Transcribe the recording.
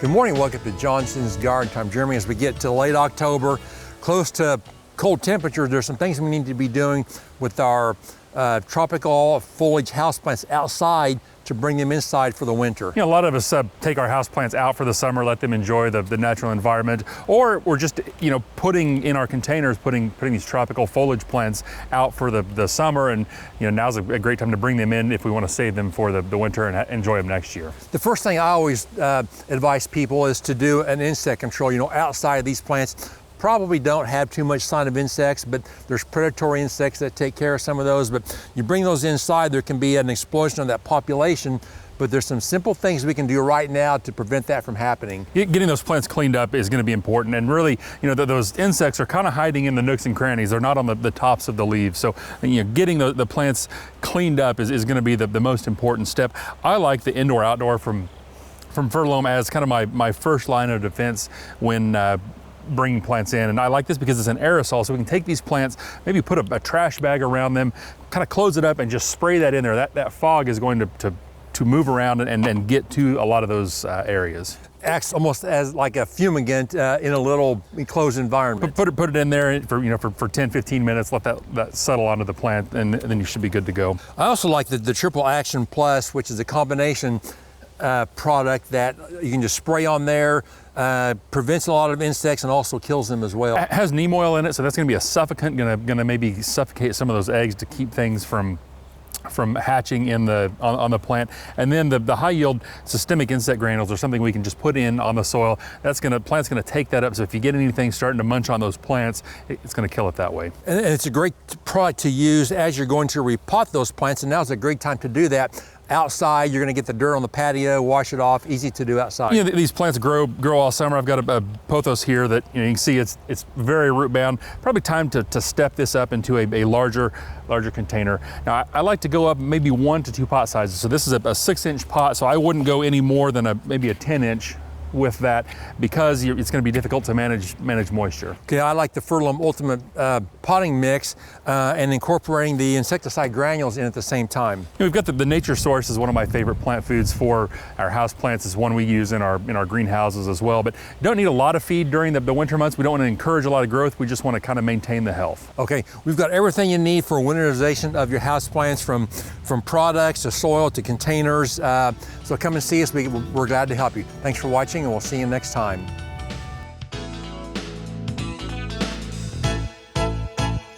Good morning, welcome to Johnson's Garden Time. Jeremy, as we get to late October, close to cold temperatures, there's some things we need to be doing with our tropical foliage houseplants outside to bring them inside for the winter. You know, a lot of us take our houseplants out for the summer, let them enjoy the natural environment, or we're just, putting in our containers, putting these tropical foliage plants out for the summer, and now's a great time to bring them in if we want to save them for the winter and enjoy them next year. The first thing I always advise people is to do an insect control. Outside of these plants probably don't have too much sign of insects, but there's predatory insects that take care of some of those. But you bring those inside, there can be an explosion of that population. But there's some simple things we can do right now to prevent that from happening. Getting those plants cleaned up is going to be important, and really, those insects are kind of hiding in the nooks and crannies. They're not on the tops of the leaves. So, getting the plants cleaned up is going to be the most important step. I like the indoor-outdoor from Furlome as kind of my first line of defense when bringing plants in. And I like this because it's an aerosol, so we can take these plants, maybe put a trash bag around them, kind of close it up and just spray that in there. That fog is going to move around and get to a lot of those areas. Acts almost as like a fumigant in a little enclosed environment. Put it in there for 10-15 minutes, let that settle onto the plant, and then you should be good to go. I also like the Triple Action Plus, which is a combination product that you can just spray on there, prevents a lot of insects and also kills them as well. It has neem oil in it, so that's going to be a suffocant, going to maybe suffocate some of those eggs to keep things from hatching on the plant. And then the high yield systemic insect granules are something we can just put in on the soil. Plant's going to take that up, so if you get anything starting to munch on those plants, it's going to kill it that way. And it's a great product to use as you're going to repot those plants, and now's a great time to do that. Outside, you're going to get the dirt on the patio, wash it off, easy to do outside. These plants grow all summer. I've got a pothos here that you can see it's very root bound. Probably time to step this up into a larger container. Now I like to go up maybe 1 to 2 pot sizes. So this is a 6-inch pot, so I wouldn't go any more than maybe a 10-inch with that, because it's going to be difficult to manage moisture. Okay, I like the Furlome Ultimate potting mix and incorporating the insecticide granules in at the same time. We've got the Nature Source is one of my favorite plant foods for our house plants. It's one we use in our greenhouses as well. But you don't need a lot of feed during the winter months. We don't want to encourage a lot of growth. We just want to kind of maintain the health. Okay, we've got everything you need for winterization of your house plants, from products to soil to containers. So come and see us. We're glad to help you. Thanks for watching, and we'll see you next time.